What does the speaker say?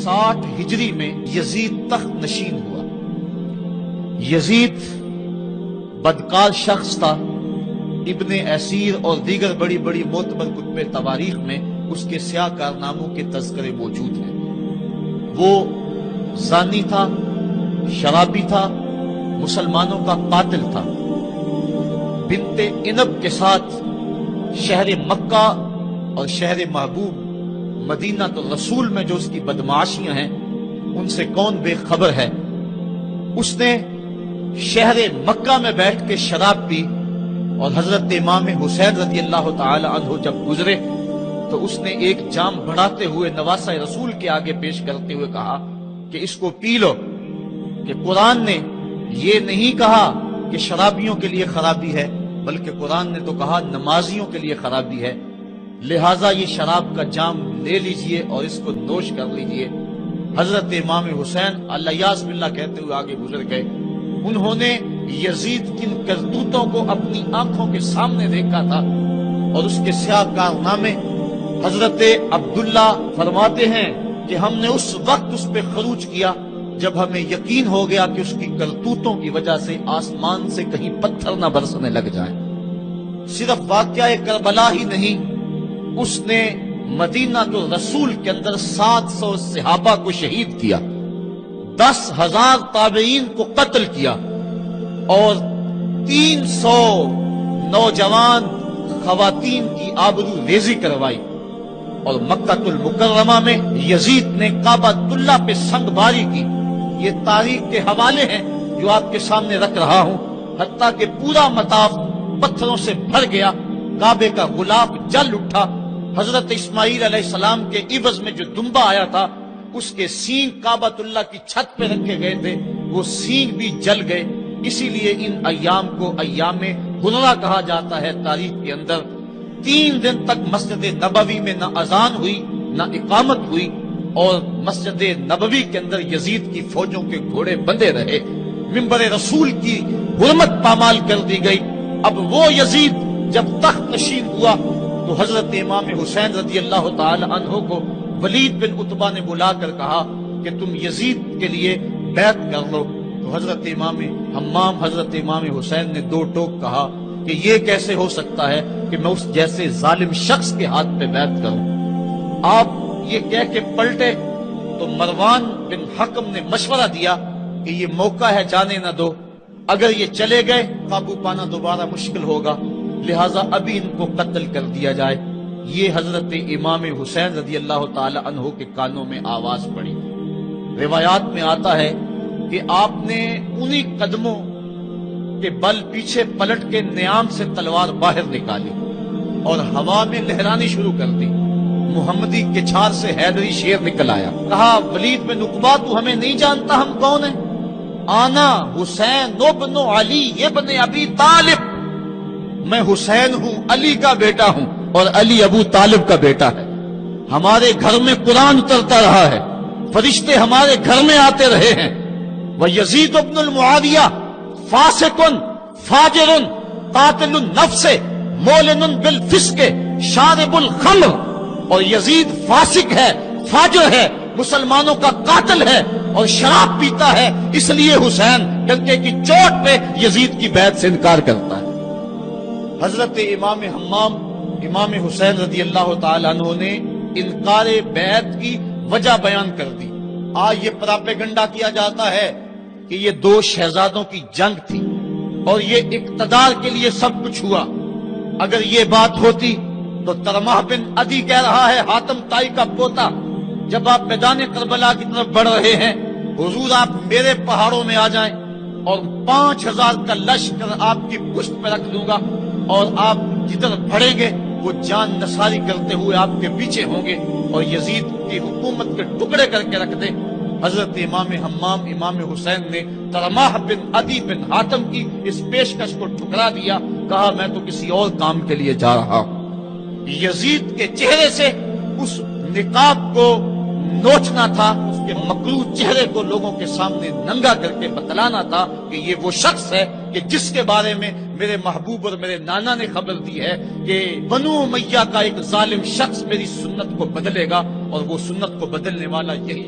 60 ہجری میں یزید تخت نشین ہوا۔ یزید بدکار شخص تھا، ابن اسیر اور دیگر بڑی بڑی معتبر کتب تواریخ میں اس کے سیاہ کارناموں کے تذکرے موجود ہیں۔ وہ زانی تھا، شرابی تھا، مسلمانوں کا قاتل تھا۔ بنت عنب کے ساتھ شہر مکہ اور شہر محبوب مدینہ الرسول میں جو اس کی بدمعاشیاں ہیں ان سے کون بے خبر ہے۔ اس نے شہر مکہ میں بیٹھ کے شراب پی، اور حضرت امام حسین رضی اللہ تعالی عنہ جب گزرے تو اس نے ایک جام بڑھاتے ہوئے نواسہ رسول کے آگے پیش کرتے ہوئے کہا کہ اس کو پی لو، کہ قرآن نے یہ نہیں کہا کہ شرابیوں کے لیے خرابی ہے، بلکہ قرآن نے تو کہا نمازیوں کے لیے خرابی ہے، لہٰذا یہ شراب کا جام لے لیجئے اور اس کو نوش کر لیجئے۔ حضرت امام حسین اللہ یاس باللہ کہتے ہوئے آگے گزر گئے۔ انہوں نے یزید کن کرتوتوں کو اپنی آنکھوں کے سامنے دیکھا تھا، اور اس کے سیاہ کارنامے حضرت عبداللہ فرماتے ہیں کہ ہم نے اس وقت اس پہ خروج کیا جب ہمیں یقین ہو گیا کہ اس کی کرتوتوں کی وجہ سے آسمان سے کہیں پتھر نہ برسنے لگ جائیں۔ صرف واقعہ کربلا ہی نہیں، اس نے مدینہ الرسول کے اندر 700 صحابہ کو شہید کیا، 10,000 تابعین کو قتل کیا، اور 300 نوجوان خواتین کی آبرو ریزی کروائی۔ اور مکہ المکرمہ میں یزید نے کعبۃ اللہ پہ سنگ باری کی۔ یہ تاریخ کے حوالے ہیں جو آپ کے سامنے رکھ رہا ہوں، حتیٰ کہ پورا مطاف پتھروں سے بھر گیا، کعبے کا غلاف جل اٹھا۔ حضرت اسماعیل علیہ السلام کے عوض میں جو دمبا آیا تھا اس کے سینگ کعبۃ اللہ کی چھت پہ رکھے گئے تھے، وہ سینگ بھی جل گئے۔ اسی لیے ان ایام کو ایام حرہ کہا جاتا ہے تاریخ کے اندر۔ 3 دن تک مسجد نبوی میں نہ اذان ہوئی نہ اقامت ہوئی، اور مسجد نبوی کے اندر یزید کی فوجوں کے گھوڑے بندھے رہے، منبر رسول کی حرمت پامال کر دی گئی۔ اب وہ یزید جب تخت نشین ہوا تو حضرت امام حسین رضی اللہ تعالی عنہ کو ولید بن عتبہ نے بلا کر کہا کہ تم یزید کے لیے بیعت کر لو۔ تو حضرت امام حمام حضرت امام حسین نے 2 ٹوک کہا کہ یہ کیسے ہو سکتا ہے کہ میں اس جیسے ظالم شخص کے ہاتھ پہ بیعت کروں۔ آپ یہ کہہ کے پلٹے تو مروان بن حکم نے مشورہ دیا کہ یہ موقع ہے، جانے نہ دو، اگر یہ چلے گئے قابو پانا دوبارہ مشکل ہوگا، لہٰذا ابھی ان کو قتل کر دیا جائے۔ یہ حضرت امام حسین رضی اللہ تعالی عنہ کے کانوں میں آواز پڑی۔ روایات میں آتا ہے کہ آپ نے انہی قدموں کے بل پیچھے پلٹ کے نیام سے تلوار باہر نکالی اور ہوا میں لہرانی شروع کر دی۔ محمدی کے چھار سے حیدری شیر نکل آیا، کہا ولید بن عقبہ تو ہمیں نہیں جانتا ہم کون ہیں؟ آنا حسین ابن علی ابن ابی طالب، میں حسین ہوں، علی کا بیٹا ہوں، اور علی ابو طالب کا بیٹا ہے۔ ہمارے گھر میں قرآن اترتا رہا ہے، فرشتے ہمارے گھر میں آتے رہے ہیں۔ وَيَزِيدُ ابن المعاویہ فاسق فاجر قاتل النفس مولن بالفسق شارب الخمر، اور یزید فاسق ہے، فاجر ہے، مسلمانوں کا قاتل ہے اور شراب پیتا ہے، اس لیے حسین ڈنکے کی چوٹ پہ یزید کی بیعت سے انکار کرتا ہے۔ حضرت امام حمام امام حسین رضی اللہ تعالی عنہ نے انکار بیعت کی وجہ بیان کر دی۔ آج یہ پراپیگنڈا کیا جاتا ہے کہ یہ 2 شہزادوں کی جنگ تھی اور یہ اقتدار کے لیے سب کچھ ہوا۔ اگر یہ بات ہوتی تو ترمح بن عدی کہہ رہا ہے، حاتم طائی کا پوتا، جب آپ میدان کربلا کی طرف بڑھ رہے ہیں، حضور آپ میرے پہاڑوں میں آ جائیں اور 5000 کا لشکر آپ کی پشت پہ رکھ دوں گا، اور آپ جدھر بڑھیں گے وہ جان نثاری کرتے ہوئے آپ کے پیچھے ہوں گے اور یزید کی حکومت کے ٹکڑے کر کے رکھ دیں۔ حضرت امام حمام امام حسین نے ترمح بن عدی بن حاتم کی اس پیشکش کو ٹھکرا دیا، کہا میں تو کسی اور کام کے لیے جا رہا ہوں۔ یزید کے چہرے سے اس نقاب کو نوچنا تھا، اس کے مکروہ چہرے کو لوگوں کے سامنے ننگا کر کے بتلانا تھا کہ یہ وہ شخص ہے کہ جس کے بارے میں میرے محبوب اور میرے نانا نے خبر دی ہے کہ بنو امیہ کا ایک ظالم شخص میری سنت کو بدلے گا، اور وہ سنت کو بدلنے والا یہی